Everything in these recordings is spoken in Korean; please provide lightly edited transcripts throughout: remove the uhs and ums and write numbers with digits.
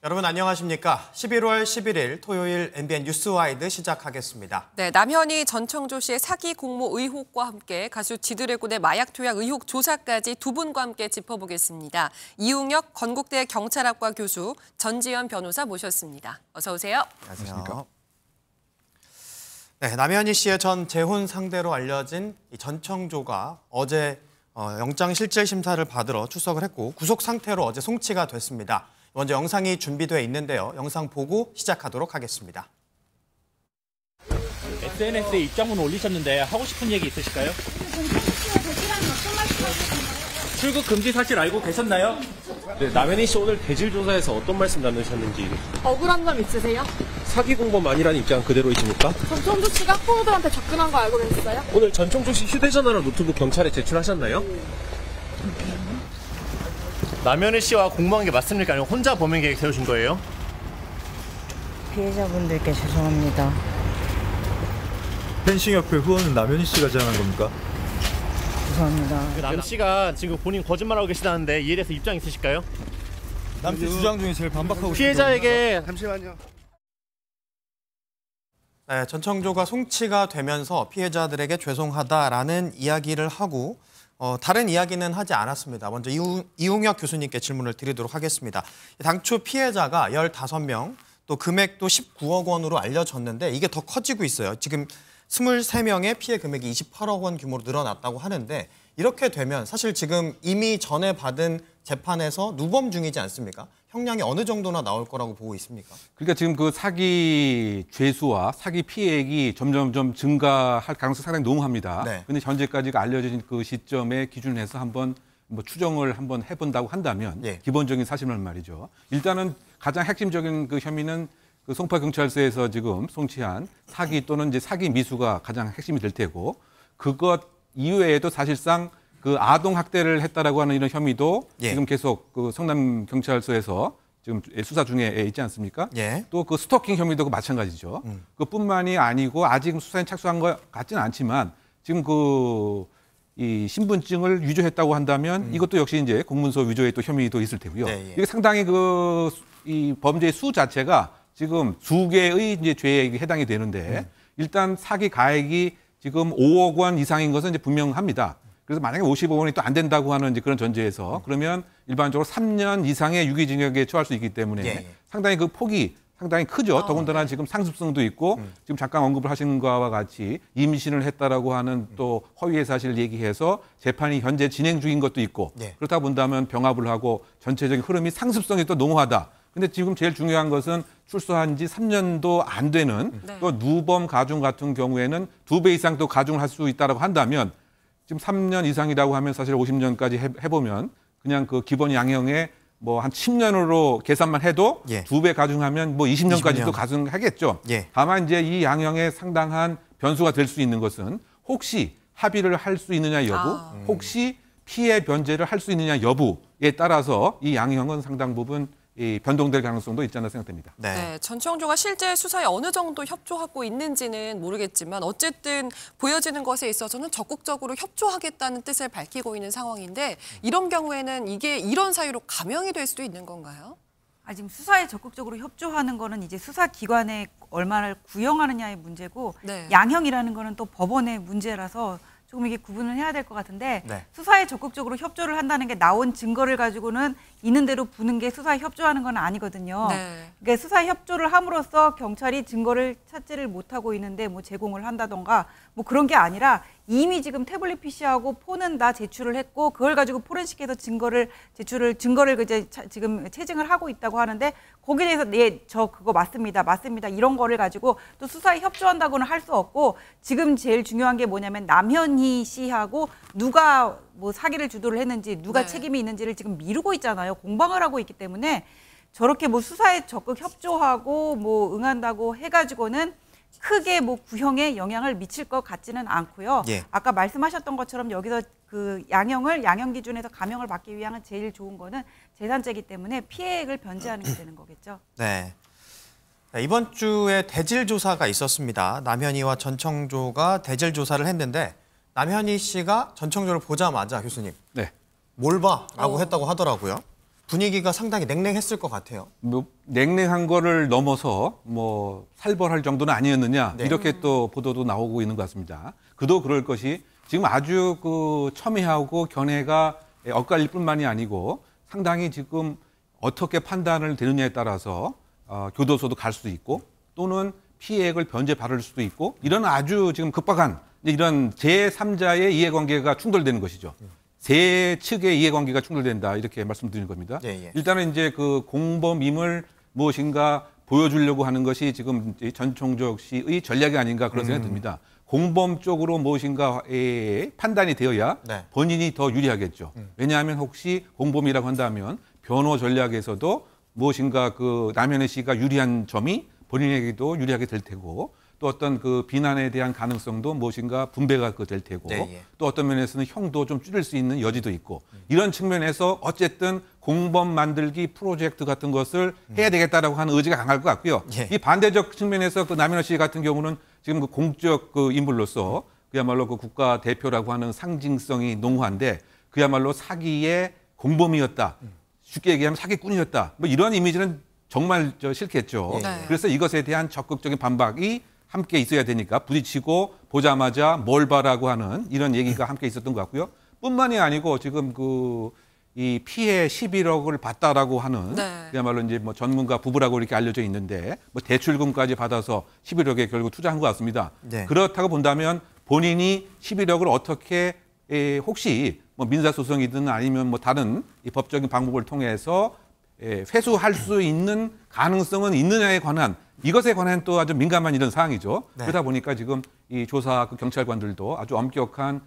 여러분 안녕하십니까? 11월 11일 토요일 MBN 뉴스와이드 시작하겠습니다. 네, 남현희 전청조 씨의 사기 공모 의혹과 함께 가수 지드래곤의 마약 투약 의혹 조사까지 두 분과 함께 짚어보겠습니다. 이웅혁 건국대 경찰학과 교수, 전지현 변호사 모셨습니다. 어서 오세요. 안녕하십니까? 네, 남현희 씨의 전 재혼 상대로 알려진 이 전청조가 어제 영장 실질 심사를 받으러 출석을 했고 구속 상태로 어제 송치가 됐습니다. 먼저 영상이 준비되어 있는데요. 영상 보고 시작하도록 하겠습니다. SNS에 입장문 올리셨는데 하고 싶은 얘기 있으실까요? 출국 금지 사실 알고 계셨나요? 네, 남현희 씨 오늘 대질 조사에서 어떤 말씀 나누셨는지. 억울한 점 있으세요? 사기 공범 아니라는 입장 그대로이십니까? 전청조 씨가 학부모들한테 접근한 거 알고 계셨어요? 오늘 전청조 씨 휴대전화랑 노트북 경찰에 제출하셨나요? 남현희 씨와 공모한 게 맞습니까? 아니면 혼자 범행 계획 세우신 거예요? 피해자분들께 죄송합니다. 펜싱협회 후원은 남현희 씨가 제안한 겁니까? 죄송합니다. 남 씨가 지금 본인 거짓말하고 계시다는데 이에 대해서 입장 있으실까요? 남 씨 주장 중에 제일 반박하고 피해자에게 잠시만요. 네, 전청조가 송치가 되면서 피해자들에게 죄송하다라는 이야기를 하고 다른 이야기는 하지 않았습니다. 먼저 이웅혁 교수님께 질문을 드리도록 하겠습니다. 당초 피해자가 15명, 또 금액도 19억 원으로 알려졌는데 이게 더 커지고 있어요. 지금 23명의 피해 금액이 28억 원 규모로 늘어났다고 하는데 이렇게 되면 사실 지금 이미 전에 받은 재판에서 누범 중이지 않습니까? 형량이 어느 정도나 나올 거라고 보고 있습니까? 그러니까 지금 그 사기 죄수와 사기 피해액이 점점 증가할 가능성이 상당히 농후합니다. 네. 근데 현재까지 알려진 그 시점에 기준을 해서 한번 추정을 한번 해본다고 한다면 예. 기본적인 사실만 말이죠. 일단은 가장 핵심적인 그 혐의는 그 송파경찰서에서 지금 송치한 사기 또는 이제 사기 미수가 가장 핵심이 될 테고 그것 이외에도 사실상 그 아동 학대를 했다라고 하는 이런 혐의도 예. 지금 계속 그 성남 경찰서에서 지금 수사 중에 있지 않습니까? 예. 또 그 스토킹 혐의도 마찬가지죠. 그뿐만이 아니고 아직 수사에 착수한 것 같지는 않지만 지금 이 신분증을 위조했다고 한다면 이것도 역시 이제 공문서 위조의 또 혐의도 있을 테고요. 네, 예. 이게 상당히 이 범죄의 수 자체가 지금 수 개의 이제 죄에 해당이 되는데 일단 사기 가액이 지금 5억 원 이상인 것은 이제 분명합니다. 그래서 만약에 50억 원이 또 안 된다고 하는 이제 그런 전제에서 그러면 일반적으로 3년 이상의 유기징역에 처할 수 있기 때문에 예. 상당히 그 폭이 상당히 크죠. 더군다나 네. 지금 상습성도 있고 지금 잠깐 언급을 하신 것과 같이 임신을 했다라고 하는 또 허위의 사실을 얘기해서 재판이 현재 진행 중인 것도 있고 네. 그렇다 본다면 병합을 하고 전체적인 흐름이 상습성이 또 농후하다. 근데 지금 제일 중요한 것은 출소한 지 3년도 안 되는 네. 또 누범 가중 같은 경우에는 2배 이상 또 가중을 할 수 있다고 한다면 지금 3년 이상이라고 하면 사실 50년까지 해보면 그냥 그 기본 양형에 뭐 한 10년으로 계산만 해도 예. 2배 가중하면 뭐 20년까지도 20년. 가중하겠죠. 예. 다만 이제 이 양형에 상당한 변수가 될 수 있는 것은 혹시 합의를 할 수 있느냐 여부, 혹시 피해 변제를 할 수 있느냐 여부에 따라서 이 양형은 상당 부분 변동될 가능성도 있지 않나 생각됩니다. 네. 네, 전청조가 실제 수사에 어느 정도 협조하고 있는지는 모르겠지만 어쨌든 보여지는 것에 있어서는 적극적으로 협조하겠다는 뜻을 밝히고 있는 상황인데 이런 경우에는 이게 이런 사유로 감형이 될 수도 있는 건가요? 지금 수사에 적극적으로 협조하는 거는 이제 수사기관에 얼마나 구형하느냐의 문제고 네. 양형이라는 거는 또 법원의 문제라서 조금 이게 구분을 해야 될 것 같은데 네. 수사에 적극적으로 협조를 한다는 게 나온 증거를 가지고는 있는 대로 부는 게 수사에 협조하는 건 아니거든요. 네. 그러니까 수사에 협조를 함으로써 경찰이 증거를 찾지를 못하고 있는데 뭐 제공을 한다던가 뭐 그런 게 아니라 이미 지금 태블릿 PC하고 폰은 다 제출을 했고 그걸 가지고 포렌식해서 증거를 이제 지금 채증을 하고 있다고 하는데 거기에 대해서 저 그거 맞습니다 이런 거를 가지고 또 수사에 협조한다고는 할 수 없고 지금 제일 중요한 게 뭐냐면 남현희 씨하고 누가 뭐 사기를 주도를 했는지 누가 네. 책임이 있는지를 지금 미루고 있잖아요. 공방을 하고 있기 때문에 저렇게 뭐 수사에 적극 협조하고 뭐 응한다고 해가지고는 크게 뭐 구형에 영향을 미칠 것 같지는 않고요. 예. 아까 말씀하셨던 것처럼 여기서 그 양형 기준에서 감형을 받기 위한 제일 좋은 거는 재산죄이기 때문에 피해액을 변제하는 게 되는 거겠죠. 네. 이번 주에 대질 조사가 있었습니다. 남현희와 전청조가 대질 조사를 했는데 남현희 씨가 전청조를 보자마자 교수님 네. 뭘 봐? 라고 했다고 하더라고요. 분위기가 상당히 냉랭했을 것 같아요. 뭐 냉랭한 거를 넘어서 뭐 살벌할 정도는 아니었느냐 네. 이렇게 또 보도도 나오고 있는 것 같습니다. 그도 그럴 것이 지금 아주 그 첨예하고 견해가 엇갈릴 뿐만이 아니고 상당히 지금 어떻게 판단을 되느냐에 따라서 교도소도 갈 수도 있고 또는 피해액을 변제 받을 수도 있고 이런 아주 지금 급박한 이런 제3자의 이해관계가 충돌되는 것이죠. 세 측의 이해관계가 충돌된다 이렇게 말씀드리는 겁니다. 예. 일단은 이제 그 공범임을 무엇인가 보여주려고 하는 것이 지금 전총적 씨의 전략이 아닌가 그런 생각이 듭니다. 공범 쪽으로 무엇인가 판단이 되어야 네. 본인이 더 유리하겠죠. 왜냐하면 혹시 공범이라고 한다면 변호 전략에서도 무엇인가 그 남현희 씨가 유리한 점이 본인에게도 유리하게 될 테고 또 어떤 그 비난에 대한 가능성도 무엇인가 분배가 될 테고 네, 또 어떤 면에서는 형도 좀 줄일 수 있는 여지도 있고 이런 측면에서 어쨌든 공범 만들기 프로젝트 같은 것을 해야 되겠다라고 하는 의지가 강할 것 같고요. 예. 이 반대적 측면에서 그 남현희 씨 같은 경우는 지금 그 공적 그 인물로서 그야말로 그 국가 대표라고 하는 상징성이 농후한데 그야말로 사기의 공범이었다. 쉽게 얘기하면 사기꾼이었다. 뭐 이런 이미지는 정말 싫겠죠. 네. 그래서 이것에 대한 적극적인 반박이 함께 있어야 되니까 부딪히고 보자마자 뭘 봐라고 하는 이런 얘기가 함께 있었던 것 같고요. 뿐만이 아니고 지금 이 피해 11억을 받다라고 하는 네. 그야말로 이제 뭐 전문가 부부라고 이렇게 알려져 있는데 뭐 대출금까지 받아서 11억에 결국 투자한 것 같습니다. 네. 그렇다고 본다면 본인이 11억을 어떻게 혹시 뭐 민사소송이든 아니면 뭐 다른 이 법적인 방법을 통해서 회수할 수 있는 가능성은 있느냐에 관한 이것에 관한 또 아주 민감한 이런 사항이죠. 네. 그러다 보니까 지금 이 조사 그 경찰관들도 아주 엄격한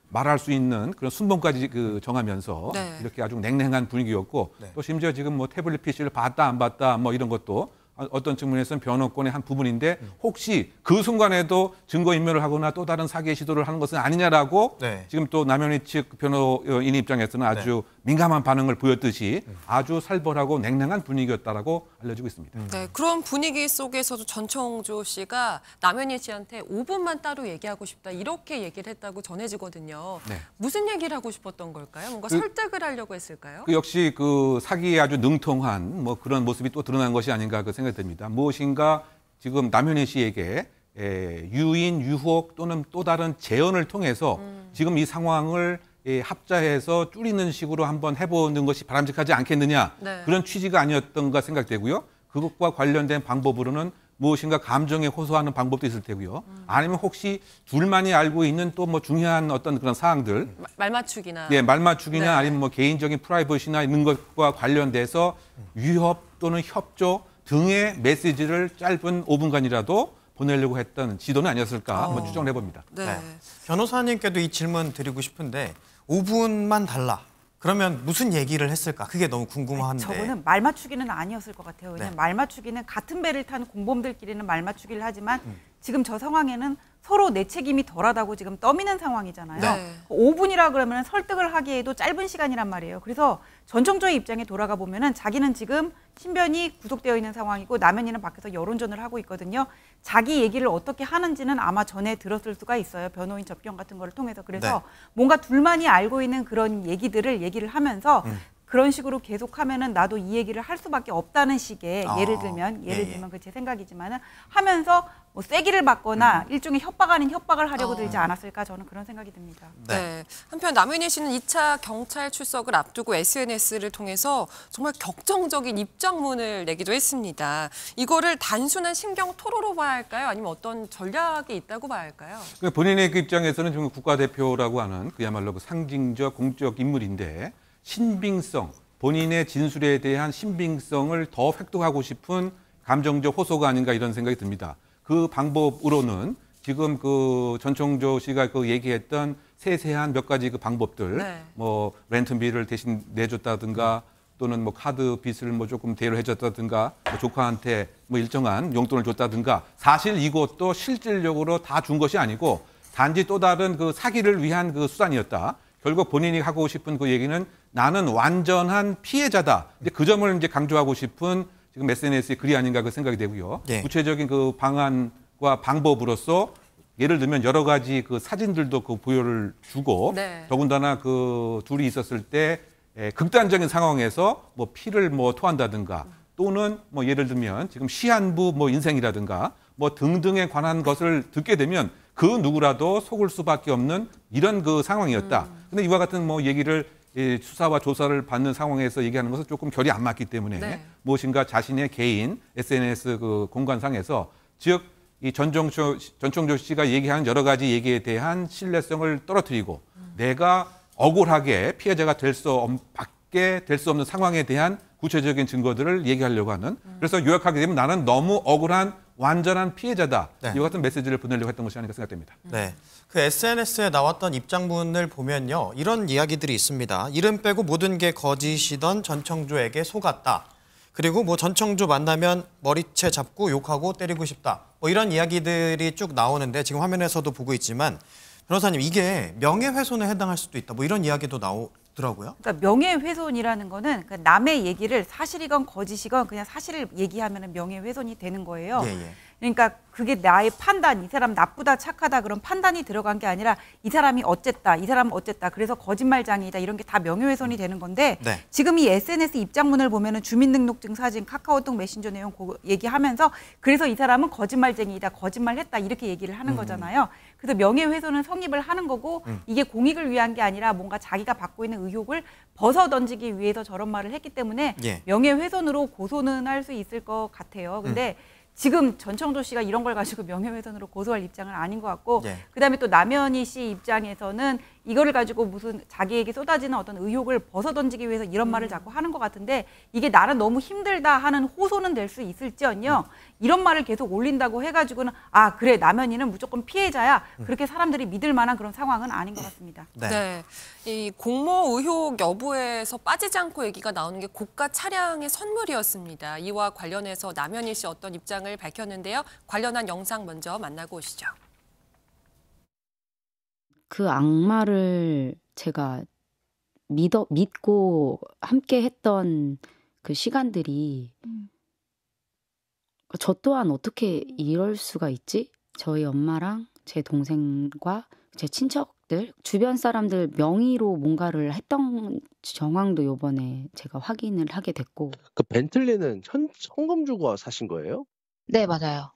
말할 수 있는 그런 순번까지 그 정하면서 네. 이렇게 아주 냉랭한 분위기였고 네. 또 심지어 지금 뭐 태블릿 PC를 봤다 안 봤다 뭐 이런 것도 어떤 측면에서는 변호권의 한 부분인데 혹시 그 순간에도 증거인멸을 하거나 또 다른 사기의 시도를 하는 것은 아니냐라고 네. 지금 또 남현희 측 변호인 입장에서는 아주 민감한 반응을 보였듯이 아주 살벌하고 냉랭한 분위기였다라고 알려지고 있습니다. 네, 그런 분위기 속에서도 전청조 씨가 남현희 씨한테 5분만 따로 얘기하고 싶다 이렇게 얘기를 했다고 전해지거든요. 네. 무슨 얘기를 하고 싶었던 걸까요? 뭔가 설득을 하려고 했을까요? 그 역시 그 사기에 아주 능통한 뭐 그런 모습이 또 드러난 것이 아닌가 그 생각이 듭니다. 무엇인가 지금 남현희 씨에게 유인, 유혹 또는 또 다른 재연을 통해서 지금 이 상황을 합자해서 줄이는 식으로 한번 해보는 것이 바람직하지 않겠느냐 네. 그런 취지가 아니었던가 생각되고요. 그것과 관련된 방법으로는 무엇인가 감정에 호소하는 방법도 있을 테고요. 아니면 혹시 둘만이 알고 있는 또 뭐 중요한 어떤 그런 사항들 말 맞추기나. 네, 말맞추기나 네. 아니면 뭐 개인적인 프라이버시나 이런 것과 관련돼서 위협 또는 협조 등의 메시지를 짧은 5분간이라도 보내려고 했던 지도는 아니었을까 한번 추정을 해봅니다. 네. 네. 변호사님께도 이 질문 드리고 싶은데 5분만 달라. 그러면 무슨 얘기를 했을까? 그게 너무 궁금한데. 저거는 말 맞추기는 아니었을 것 같아요. 왜냐하면 네. 말 맞추기는 같은 배를 탄 공범들끼리는 말 맞추기를 하지만 지금 저 상황에는 서로 내 책임이 덜하다고 지금 떠미는 상황이잖아요. 네. 5분이라 그러면 설득을 하기에도 짧은 시간이란 말이에요. 그래서 전청조의 입장에 돌아가 보면은 자기는 지금 신변이 구속되어 있는 상황이고 남현이는 밖에서 여론전을 하고 있거든요. 자기 얘기를 어떻게 하는지는 아마 전에 들었을 수가 있어요. 변호인 접견 같은 거를 통해서. 그래서 네. 뭔가 둘만이 알고 있는 그런 얘기를 하면서 그런 식으로 계속하면은 나도 이 얘기를 할 수밖에 없다는 식의 예를 들면 그 제 생각이지만은 하면서 뭐 세기를 받거나 일종의 협박 아닌 협박을 하려고 들지 않았을까 저는 그런 생각이 듭니다. 네. 한편 남현희 씨는 2차 경찰 출석을 앞두고 SNS를 통해서 정말 격정적인 입장문을 내기도 했습니다. 이거를 단순한 신경 토로로 봐야 할까요? 아니면 어떤 전략이 있다고 봐야 할까요? 그러니까 본인의 그 입장에서는 지금 국가대표라고 하는 그야말로 그 상징적 공적 인물인데 신빙성, 본인의 진술에 대한 신빙성을 더 획득하고 싶은 감정적 호소가 아닌가 이런 생각이 듭니다. 그 방법으로는 지금 그 전청조 씨가 그 얘기했던 세세한 몇 가지 그 방법들, 네. 뭐 렌트비를 대신 내줬다든가 또는 뭐 카드 빚을 뭐 조금 대여를 해줬다든가 뭐 조카한테 뭐 일정한 용돈을 줬다든가 사실 이것도 실질적으로 다 준 것이 아니고 단지 또 다른 그 사기를 위한 그 수단이었다. 결국 본인이 하고 싶은 그 얘기는 나는 완전한 피해자다. 근데 그 점을 이제 강조하고 싶은 지금 SNS의 글이 아닌가 그 생각이 되고요. 예. 구체적인 그 방안과 방법으로서 예를 들면 여러 가지 그 사진들도 그 보여를 주고 네. 더군다나 그 둘이 있었을 때 극단적인 상황에서 뭐 피를 뭐 토한다든가 또는 뭐 예를 들면 지금 시한부 뭐 인생이라든가 뭐 등등에 관한 것을 듣게 되면 그 누구라도 속을 수밖에 없는 이런 그 상황이었다. 근데 이와 같은 뭐 얘기를 수사와 조사를 받는 상황에서 얘기하는 것은 조금 결이 안 맞기 때문에 네. 무엇인가 자신의 개인 SNS 그 공간상에서 즉 이 전총조 씨가 얘기하는 여러 가지 얘기에 대한 신뢰성을 떨어뜨리고 내가 억울하게 피해자가 밖에 될 수 없는 상황에 대한 구체적인 증거들을 얘기하려고 하는 그래서 요약하게 되면 나는 너무 억울한 완전한 피해자다. 네. 이와 같은 메시지를 보내려고 했던 것이 아닐까 생각됩니다. 네. 그 SNS에 나왔던 입장문을 보면요. 이런 이야기들이 있습니다. 이름 빼고 모든 게 거짓이던 전청조에게 속았다. 그리고 뭐 전청조 만나면 머리채 잡고 욕하고 때리고 싶다. 뭐 이런 이야기들이 쭉 나오는데 지금 화면에서도 보고 있지만 변호사님 이게 명예훼손에 해당할 수도 있다. 뭐 이런 이야기도 나오더라고요. 그러니까 명예훼손이라는 거는 그 남의 얘기를 사실이건 거짓이건 그냥 사실을 얘기하면 명예훼손이 되는 거예요. 예, 예. 그러니까 그게 나의 판단, 이 사람 나쁘다, 착하다 그런 판단이 들어간 게 아니라 이 사람이 어쨌다, 이 사람은 어쨌다. 그래서 거짓말장이다 이런 게 다 명예훼손이 되는 건데 네. 지금 이 SNS 입장문을 보면은 주민등록증 사진, 카카오톡 메신저 내용 얘기하면서 그래서 이 사람은 거짓말쟁이다, 거짓말했다 이렇게 얘기를 하는 거잖아요. 그래서 명예훼손은 성립을 하는 거고 이게 공익을 위한 게 아니라 뭔가 자기가 받고 있는 의혹을 벗어 던지기 위해서 저런 말을 했기 때문에 예. 명예훼손으로 고소는 할 수 있을 것 같아요. 근데 지금 전청조 씨가 이런 걸 가지고 명예훼손으로 고소할 입장은 아닌 것 같고 예. 그다음에 또 남현희 씨 입장에서는 이거를 가지고 무슨 자기에게 쏟아지는 어떤 의혹을 벗어던지기 위해서 이런 말을 자꾸 하는 것 같은데 이게 나는 너무 힘들다 하는 호소는 될 수 있을지언요. 이런 말을 계속 올린다고 해가지고는 아 그래 남현희는 무조건 피해자야. 그렇게 사람들이 믿을 만한 그런 상황은 아닌 것 같습니다. 네. 네. 이 공모 의혹 여부에서 빠지지 않고 얘기가 나오는 게 고가 차량의 선물이었습니다. 이와 관련해서 남현희 씨 어떤 입장을 밝혔는데요. 관련한 영상 먼저 만나고 오시죠. 그 악마를 제가 믿고 함께 했던 그 시간들이 저 또한 어떻게 이럴 수가 있지? 저희 엄마랑 제 동생과 제 친척들, 주변 사람들 명의로 뭔가를 했던 정황도 이번에 제가 확인을 하게 됐고. 그 벤틀리는 현금 주고 사신 거예요? 네, 맞아요.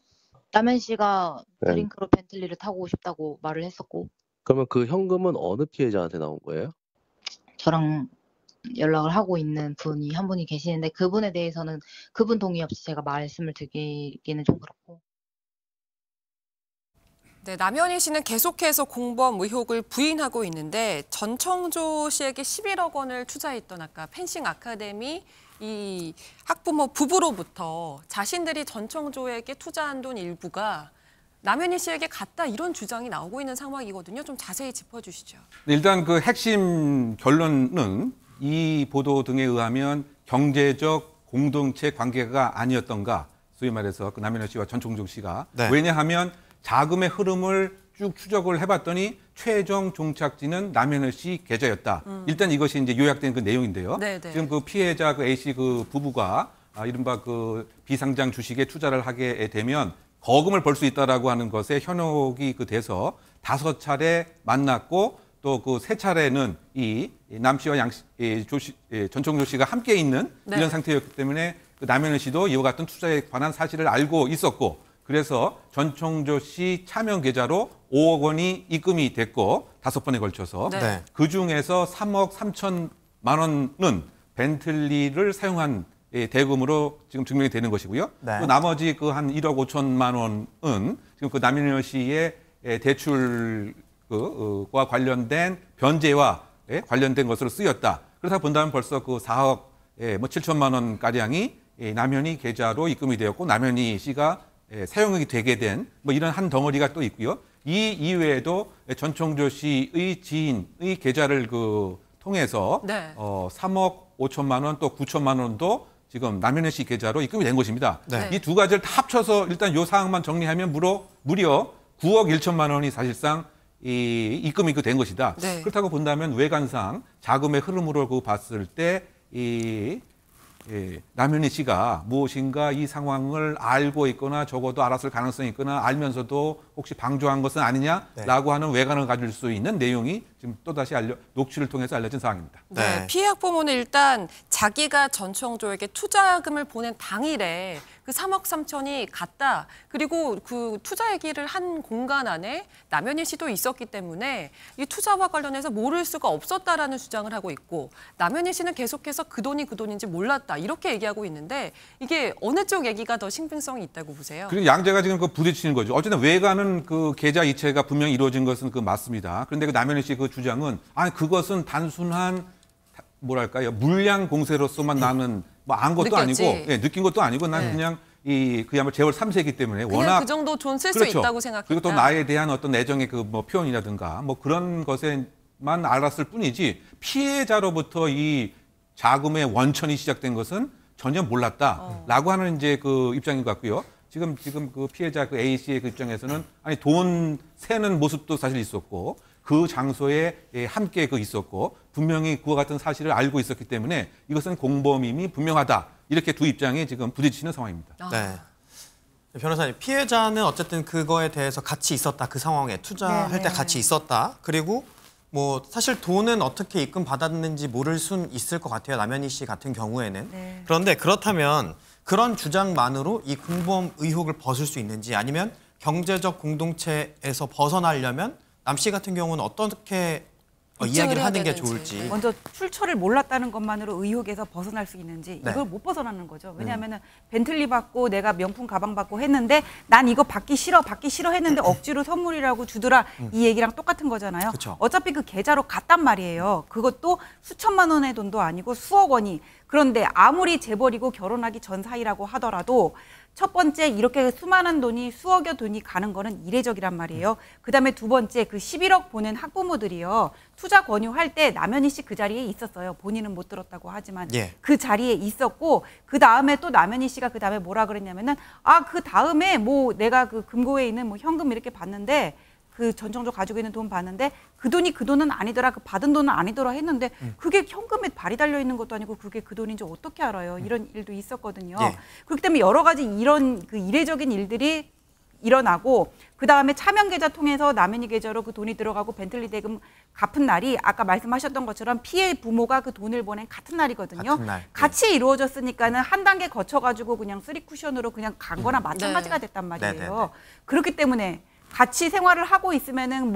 남현 씨가 네. 드링크로 벤틀리를 타고 싶다고 말을 했었고 그러면 그 현금은 어느 피해자한테 나온 거예요? 저랑 연락을 하고 있는 분이 한 분이 계시는데 그분에 대해서는 그분 동의 없이 제가 말씀을 드리기는 좀 그렇고. 네, 남현희 씨는 계속해서 공범 의혹을 부인하고 있는데 전청조 씨에게 11억 원을 투자했던 아까 펜싱 아카데미 이 학부모 부부로부터 자신들이 전청조에게 투자한 돈 일부가 남현희 씨에게 갔다 이런 주장이 나오고 있는 상황이거든요. 좀 자세히 짚어주시죠. 일단 그 핵심 결론은 이 보도 등에 의하면 경제적 공동체 관계가 아니었던가 소위 말해서 그 남현희 씨와 전청조 씨가 네. 왜냐하면 자금의 흐름을 쭉 추적을 해봤더니 최종 종착지는 남현희 씨 계좌였다. 일단 이것이 이제 요약된 그 내용인데요. 네네. 지금 그 피해자 그 A 씨 그 부부가 이른바 그 비상장 주식에 투자를 하게 되면 거금을 벌 수 있다라고 하는 것에 현혹이 그 돼서 5차례 만났고 또 그 3차례는 이 남 씨와 전청조 씨가 함께 있는 네. 이런 상태였기 때문에 그 남현희 씨도 이와 같은 투자에 관한 사실을 알고 있었고 그래서 전청조 씨 차명 계좌로 5억 원이 입금이 됐고 5번에 걸쳐서 네. 네. 그중에서 3억 3천만 원은 벤틀리를 사용한 대금으로 지금 증명이 되는 것이고요. 네. 또 나머지 그 한 1억 5천만 원은 지금 그 남현희 씨의 대출과 관련된 변제와 관련된 것으로 쓰였다. 그래서 본다면 벌써 그 4억 7천만 원 가량이 남현희 계좌로 입금이 되었고 남현희 씨가 사용이 되게 된 뭐 이런 한 덩어리가 또 있고요. 이 이외에도 전청조 씨의 지인의 계좌를 그 통해서 네. 3억 5천만 원 또 9천만 원도 지금 남현희 씨 계좌로 입금이 된 것입니다. 네. 이 두 가지를 다 합쳐서 일단 요 사항만 정리하면 무려 9억 1천만 원이 사실상 이 입금이 된 것이다. 네. 그렇다고 본다면 외관상 자금의 흐름으로 그 봤을 때 남현희 씨가 무엇인가 이 상황을 알고 있거나 적어도 알았을 가능성이 있거나 알면서도 혹시 방조한 것은 아니냐라고 하는 외관을 가질 수 있는 내용이 지금 또다시 녹취를 통해서 알려진 사항입니다. 네, 피해 학부모는 일단 자기가 전청조에게 투자금을 보낸 당일에 그 3억 3천이 갔다. 그리고 그 투자 얘기를 한 공간 안에 남현희 씨도 있었기 때문에 이 투자와 관련해서 모를 수가 없었다라는 주장을 하고 있고 남현희 씨는 계속해서 그 돈이 그 돈인지 몰랐다. 이렇게 얘기하고 있는데 이게 어느 쪽 얘기가 더 신빙성이 있다고 보세요? 그리고 양재가 지금 그 부딪히는 거죠. 어쨌든 외관은 그 계좌 이체가 분명히 이루어진 것은 그 맞습니다. 그런데 그 남현희 씨 그 주장은 아니 그것은 단순한 뭐랄까요 물량 공세로서만 나는 뭐 안 것도 느꼈지. 아니고 느낀 것도 아니고 난 그냥 그야말로 재벌 3세이기 때문에 워낙 그 정도 돈 쓸 수 그렇죠. 있다고 생각했다. 그리고 또 나에 대한 어떤 애정의 그 뭐 표현이라든가 뭐 그런 것에만 알았을 뿐이지 피해자로부터 이 자금의 원천이 시작된 것은 전혀 몰랐다라고 하는 이제 그 입장인 것 같고요. 지금 그 피해자 그 A 씨의 그 입장에서는 아니 돈 세는 모습도 사실 있었고 그 장소에 함께 있었고 분명히 그와 같은 사실을 알고 있었기 때문에 이것은 공범임이 분명하다. 이렇게 두 입장이 지금 부딪히는 상황입니다. 네. 변호사님, 피해자는 어쨌든 그거에 대해서 같이 있었다. 그 상황에 투자할 때 같이 있었다. 그리고 뭐 사실 돈은 어떻게 입금 받았는지 모를 순 있을 것 같아요. 남현희 씨 같은 경우에는. 네. 그런데 그렇다면 그런 주장만으로 이 공범 의혹을 벗을 수 있는지 아니면 경제적 공동체에서 벗어나려면 남 씨 같은 경우는 어떻게 이야기를 하는 게 좋을지. 먼저 출처를 몰랐다는 것만으로 의혹에서 벗어날 수 있는지 네. 이걸 못 벗어나는 거죠. 왜냐하면 벤틀리 받고 내가 명품 가방 받고 했는데 난 이거 받기 싫어 했는데 억지로 선물이라고 주더라. 이 얘기랑 똑같은 거잖아요. 그쵸. 어차피 그 계좌로 갔단 말이에요. 그것도 수천만 원의 돈도 아니고 수억 원이. 그런데 아무리 재벌이고 결혼하기 전 사이라고 하더라도 첫 번째 이렇게 수많은 돈이 수억여 돈이 가는 거는 이례적이란 말이에요. 그다음에 두 번째 그 11억 보낸 학부모들이요. 투자 권유할 때 남현희 씨 그 자리에 있었어요. 본인은 못 들었다고 하지만 그 자리에 있었고 그다음에 또 남현희 씨가 그다음에 뭐라 그랬냐면은 그다음에 뭐 내가 그 금고에 있는 뭐 현금 이렇게 봤는데 그 전청조 가지고 있는 돈 봤는데 그 돈은 아니더라. 그 받은 돈은 아니더라 했는데 그게 현금에 발이 달려 있는 것도 아니고 그게 그 돈인지 어떻게 알아요? 이런 일도 있었거든요. 그렇기 때문에 여러 가지 이런 그 이례적인 일들이 일어나고 그다음에 차명 계좌 통해서 남현희 계좌로 그 돈이 들어가고 벤틀리 대금 갚은 날이 아까 말씀하셨던 것처럼 피해 부모가 그 돈을 보낸 같은 날이거든요. 같은 날. 같이 이루어졌으니까는 한 단계 거쳐가지고 그냥 쓰리 쿠션으로 그냥 간 거나 마찬가지가 됐단 말이에요. 그렇기 때문에 같이 생활을 하고 있으면은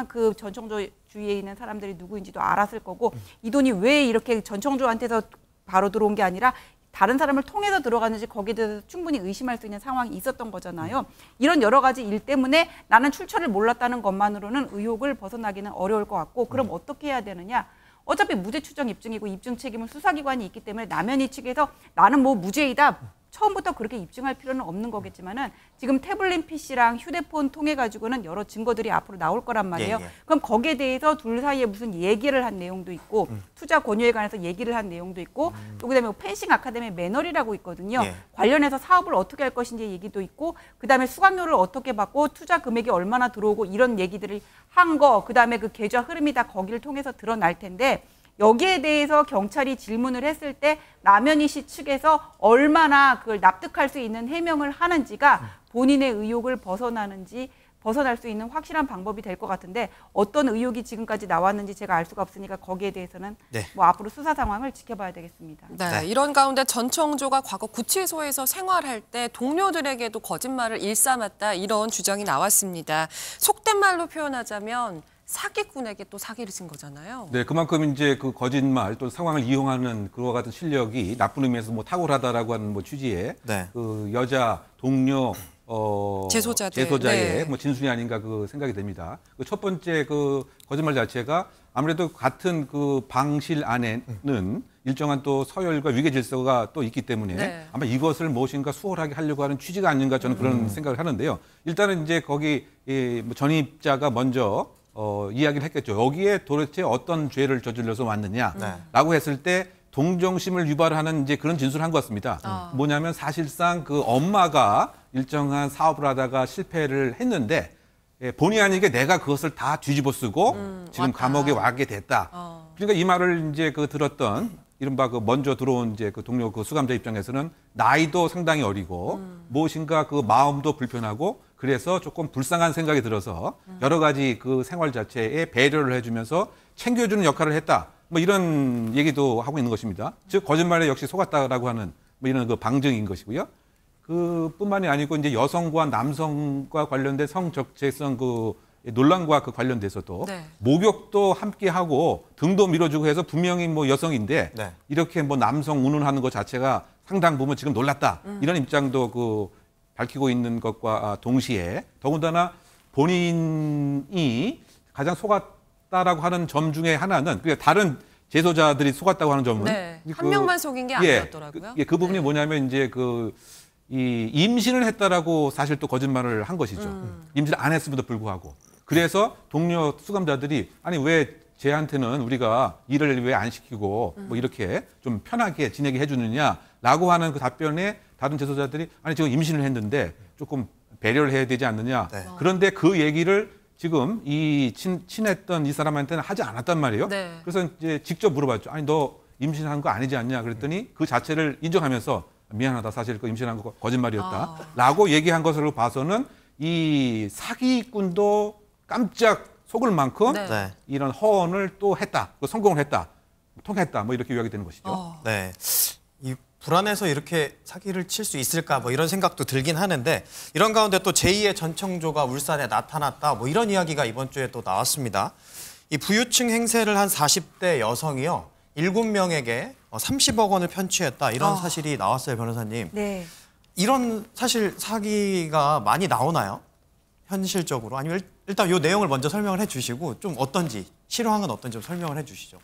그 전청조 주위에 있는 사람들이 누구인지도 알았을 거고 이 돈이 왜 이렇게 전청조한테서 바로 들어온 게 아니라 다른 사람을 통해서 들어갔는지 거기에 대해서 충분히 의심할 수 있는 상황이 있었던 거잖아요. 이런 여러 가지 일 때문에 나는 출처를 몰랐다는 것만으로는 의혹을 벗어나기는 어려울 것 같고 그럼 어떻게 해야 되느냐. 어차피 무죄 추정 입증이고 입증 책임은 수사기관이 있기 때문에 남현희 측에서 나는 뭐 무죄이다. 처음부터 그렇게 입증할 필요는 없는 거겠지만은 지금 태블릿 PC랑 휴대폰 통해 가지고는 여러 증거들이 앞으로 나올 거란 말이에요. 그럼 거기에 대해서 둘 사이에 무슨 얘기를 한 내용도 있고 투자 권유에 관해서 얘기를 한 내용도 있고 또 그다음에 펜싱 아카데미 매너리라고 있거든요. 관련해서 사업을 어떻게 할 것인지 얘기도 있고 그다음에 수강료를 어떻게 받고 투자 금액이 얼마나 들어오고 이런 얘기들을 한 거 그다음에 그 계좌 흐름이 다 거기를 통해서 드러날 텐데 여기에 대해서 경찰이 질문을 했을 때 남현희 씨 측에서 얼마나 그걸 납득할 수 있는 해명을 하는지가 본인의 의혹을 벗어날 수 있는 확실한 방법이 될 것 같은데 어떤 의혹이 지금까지 나왔는지 제가 알 수가 없으니까 거기에 대해서는 뭐 앞으로 수사 상황을 지켜봐야 되겠습니다. 네, 이런 가운데 전청조가 과거 구치소에서 생활할 때 동료들에게도 거짓말을 일삼았다 이런 주장이 나왔습니다. 속된 말로 표현하자면 사기꾼에게 또 사기를 친 거잖아요. 네, 그만큼 이제 그 거짓말 또 상황을 이용하는 그와 같은 실력이 나쁜 의미에서 뭐 탁월하다라고 하는 뭐 취지의 그 여자 동료 제소자의 뭐 진술이 아닌가 그 생각이 됩니다. 그 첫 번째 그 거짓말 자체가 아무래도 같은 그 방실 안에는 일정한 또 서열과 위계 질서가 또 있기 때문에 아마 이것을 무엇인가 수월하게 하려고 하는 취지가 아닌가 저는 그런 생각을 하는데요. 일단은 이제 거기 뭐 전입자가 먼저 이야기를 했겠죠. 여기에 도대체 어떤 죄를 저질러서 왔느냐라고 했을 때 동정심을 유발하는 이제 그런 진술을 한 것 같습니다. 뭐냐면 사실상 그 엄마가 일정한 사업을 하다가 실패를 했는데 본의 아니게 내가 그것을 다 뒤집어 쓰고 지금 감옥에 와게 됐다. 그러니까 이 말을 이제 그 들었던 이른바 그 먼저 들어온 이제 그 동료 그 수감자 입장에서는 나이도 상당히 어리고 무엇인가 그 마음도 불편하고 그래서 조금 불쌍한 생각이 들어서 여러 가지 그 생활 자체에 배려를 해주면서 챙겨주는 역할을 했다. 뭐 이런 얘기도 하고 있는 것입니다. 즉 거짓말에 역시 속았다라고 하는 뭐 이런 그 방증인 것이고요. 그뿐만이 아니고 이제 여성과 남성과 관련된 성적재성 그 논란과 그 관련돼서도 네. 목욕도 함께 하고 등도 밀어주고 해서 분명히 뭐 여성인데 네. 이렇게 뭐 남성 운운하는 것 자체가 상당 부분 지금 놀랐다 이런 입장도 그 밝히고 있는 것과 동시에 더군다나 본인이 가장 속았다라고 하는 점 중에 하나는 그러니까 다른 재소자들이 속았다고 하는 점은 네. 한 명만 속인 게 아니었더라고요. 그 부분이 네. 뭐냐면 이제 이 임신을 했다라고 사실 또 거짓말을 한 것이죠. 임신을 안 했음에도 불구하고. 그래서 동료 수감자들이 아니 왜 쟤한테는 우리가 일을 왜 안 시키고 뭐 이렇게 좀 편하게 지내게 해주느냐라고 하는 그 답변에 다른 재소자들이 아니 지금 임신을 했는데 조금 배려를 해야 되지 않느냐. 네. 그런데 그 얘기를 지금 이 친했던 이 사람한테는 하지 않았단 말이에요. 네. 그래서 이제 직접 물어봤죠. 아니 너 임신한 거 아니지 않냐 그랬더니 그 자체를 인정하면서 미안하다 사실 그 임신한 거 거짓말이었다라고 얘기한 것으로 봐서는 이 사기꾼도 깜짝 속을 만큼 네. 이런 허언을 또 했다, 성공을 했다, 통했다 뭐 이렇게 요약이 되는 것이죠. 네. 이 불안해서 이렇게 사기를 칠 수 있을까 뭐 이런 생각도 들긴 하는데 이런 가운데 또 제2의 전청조가 울산에 나타났다 뭐 이런 이야기가 이번 주에 또 나왔습니다. 이 부유층 행세를 한 40대 여성이요. 7명에게 30억 원을 편취했다 이런 사실이 나왔어요, 변호사님. 네. 이런 사실 사기가 많이 나오나요? 현실적으로? 아니면 일단 이 내용을 먼저 설명을 해주시고 좀 어떤지, 실황은 어떤지 좀 설명을 해주시죠.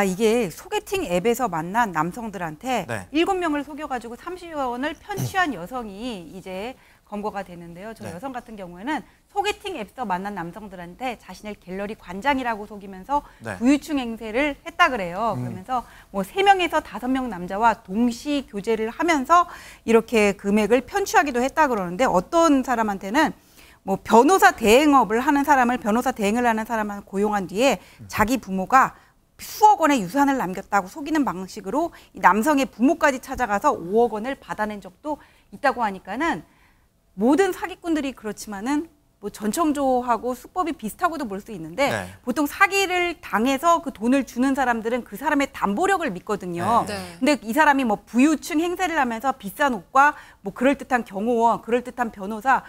이게 소개팅 앱에서 만난 남성들한테 네. 7명을 속여가지고 30억 원을 편취한 여성이 이제 검거가 되는데요. 저 네. 여성 같은 경우에는 소개팅 앱에서 만난 남성들한테 자신을 갤러리 관장이라고 속이면서 네. 부유층 행세를 했다 그래요. 그러면서 뭐 3명에서 5명 남자와 동시 교제를 하면서 이렇게 금액을 편취하기도 했다 그러는데 어떤 사람한테는 뭐 변호사 대행업을 하는 사람을 변호사 대행을 하는 사람을 고용한 뒤에 자기 부모가 수억 원의 유산을 남겼다고 속이는 방식으로 이 남성의 부모까지 찾아가서 5억 원을 받아낸 적도 있다고 하니까는 모든 사기꾼들이 그렇지만은 뭐 전청조하고 수법이 비슷하고도 볼 수 있는데 네. 보통 사기를 당해서 그 돈을 주는 사람들은 그 사람의 담보력을 믿거든요. 네. 근데 이 사람이 뭐 부유층 행세를 하면서 비싼 옷과 뭐 그럴듯한 경호원, 그럴듯한 변호사,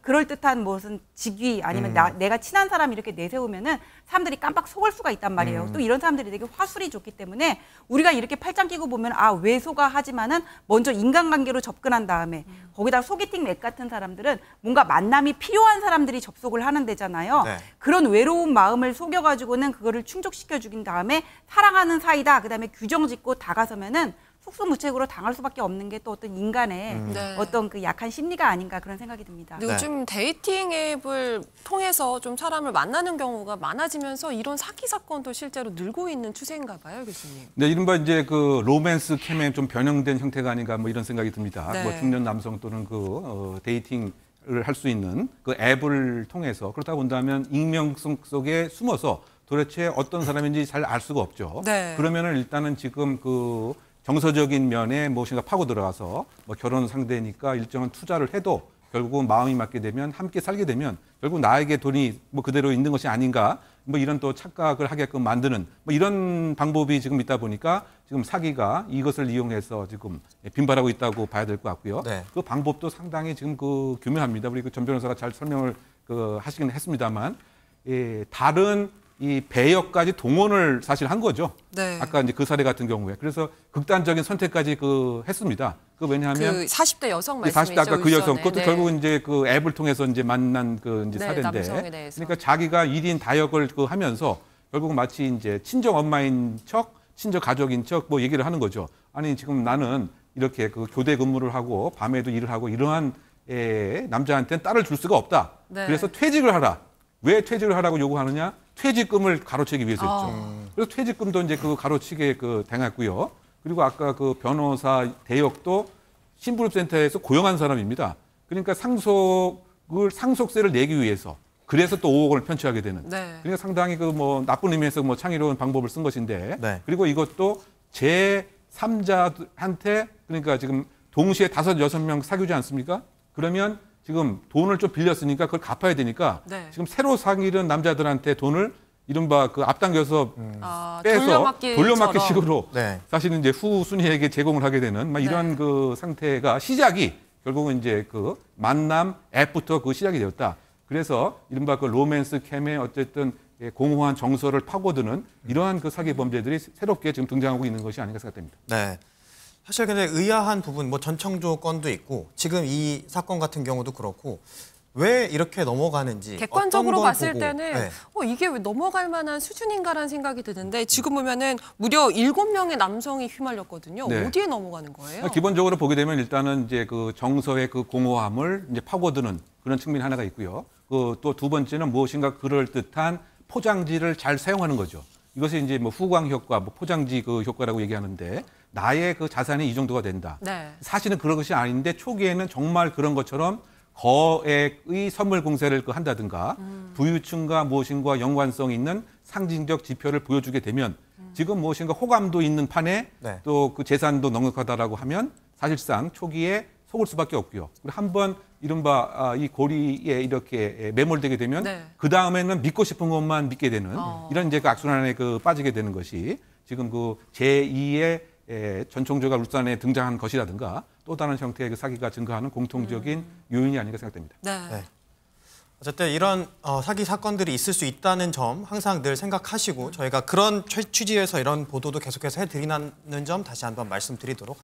그럴듯한 무슨 직위 아니면 내가 친한 사람 이렇게 내세우면은 사람들이 깜빡 속을 수가 있단 말이에요. 또 이런 사람들이 되게 화술이 좋기 때문에 우리가 이렇게 팔짱 끼고 보면 왜 속아 하지만은 먼저 인간관계로 접근한 다음에 거기다 소개팅 앱 같은 사람들은 뭔가 만남이 필요한 사람들이 접속을 하는 데잖아요. 네. 그런 외로운 마음을 속여가지고는 그거를 충족시켜 주긴 다음에 사랑하는 사이다. 그다음에 규정 짓고 다가서면은 속수무책으로 당할 수밖에 없는 게 또 어떤 인간의 네. 어떤 그 약한 심리가 아닌가 그런 생각이 듭니다. 근데 요즘 데이팅 앱을 통해서 좀 사람을 만나는 경우가 많아지면서 이런 사기 사건도 실제로 늘고 있는 추세인가 봐요, 교수님. 네, 이른바 이제 그 로맨스 캠에 좀 변형된 형태가 아닌가 뭐 이런 생각이 듭니다. 네. 뭐 중년 남성 또는 그 데이팅을 할 수 있는 그 앱을 통해서 그렇다 본다면 익명성 속에 숨어서 도대체 어떤 사람인지 잘 알 수가 없죠. 네. 그러면은 일단은 지금 그 정서적인 면에 무엇인가 파고 들어가서 뭐 결혼 상대니까 일정한 투자를 해도 결국은 마음이 맞게 되면 함께 살게 되면 결국 나에게 돈이 뭐 그대로 있는 것이 아닌가 뭐 이런 또 착각을 하게끔 만드는 뭐 이런 방법이 지금 있다 보니까 지금 사기가 이것을 이용해서 지금 빈발하고 있다고 봐야 될 것 같고요. 네. 그 방법도 상당히 지금 그 교묘합니다. 우리 그 전 변호사가 잘 설명을 하시긴 했습니다만 다른 이 배역까지 동원을 사실 한 거죠. 네. 아까 이제 그 사례 같은 경우에. 그래서 극단적인 선택까지 했습니다. 왜냐하면 그 40대 여성 말씀이죠. 40대 아까 그 여성. 그것도 네. 결국은 이제 그 앱을 통해서 이제 만난 그 이제 네, 사례인데. 남성에 대해서. 그러니까 자기가 1인 다역을 하면서 결국 마치 이제 친정 엄마인 척, 친정 가족인 척 뭐 얘기를 하는 거죠. 아니 지금 나는 이렇게 그 교대 근무를 하고 밤에도 일을 하고 이러한 남자한테는 딸을 줄 수가 없다. 네. 그래서 퇴직을 하라. 왜 퇴직을 하라고 요구하느냐? 퇴직금을 가로채기 위해서였죠. 그래서 퇴직금도 이제 그 가로치게 당했고요. 그리고 아까 그 변호사 대역도 신부름센터에서 고용한 사람입니다. 그러니까 상속세를 내기 위해서 그래서 또 5억 원을 편취하게 되는. 네. 그러니까 상당히 그 뭐 나쁜 의미에서 뭐 창의로운 방법을 쓴 것인데. 네. 그리고 이것도 제3자한테 그러니까 지금 동시에 5, 6명 사귀지 않습니까? 그러면 지금 돈을 좀 빌렸으니까 그걸 갚아야 되니까 네. 지금 새로 사귀는 남자들한테 돈을 이른바 그 앞당겨서 빼서 돌려막기처럼. 돌려막기식으로 네. 사실은 이제 후순위에게 제공을 하게 되는 막 이런 네. 그 상태가 시작이 결국은 이제 그 만남 앱부터 그 시작이 되었다. 그래서 이른바 그 로맨스 캠의 어쨌든 공허한 정서를 파고드는 이러한 그 사기 범죄들이 새롭게 지금 등장하고 있는 것이 아닌가 생각됩니다. 네. 사실 근데 의아한 부분, 뭐 전청조 건도 있고 지금 이 사건 같은 경우도 그렇고 왜 이렇게 넘어가는지 객관적으로 어떤 걸 봤을 보고, 때는 네. 이게 왜 넘어갈 만한 수준인가라는 생각이 드는데 지금 보면은 무려 7명의 남성이 휘말렸거든요. 네. 어디에 넘어가는 거예요? 기본적으로 보게 되면 일단은 이제 그 정서의 그 공허함을 이제 파고드는 그런 측면이 하나가 있고요. 그 또 두 번째는 무엇인가 그럴듯한 포장지를 잘 사용하는 거죠. 이것이 이제 뭐 후광 효과, 뭐 포장지 그 효과라고 얘기하는데 나의 그 자산이 이 정도가 된다. 네. 사실은 그런 것이 아닌데 초기에는 정말 그런 것처럼 거액의 선물 공세를 한다든가 부유층과 무엇인가 연관성 있는 상징적 지표를 보여주게 되면 지금 무엇인가 호감도 있는 판에 네. 또 그 재산도 넉넉하다라고 하면 사실상 초기에 속을 수밖에 없고요. 그리고 한번 이른바 이 고리에 이렇게 매몰되게 되면 네. 그 다음에는 믿고 싶은 것만 믿게 되는 이런 이제 그 악순환에 그 빠지게 되는 것이 지금 그 제2의 전총조가 울산에 등장한 것이라든가 또 다른 형태의 그 사기가 증가하는 공통적인 요인이 아닌가 생각됩니다. 네. 네. 어쨌든 이런 사기 사건들이 있을 수 있다는 점 항상 늘 생각하시고 저희가 그런 취지에서 이런 보도도 계속해서 해드리는 점 다시 한번 말씀드리도록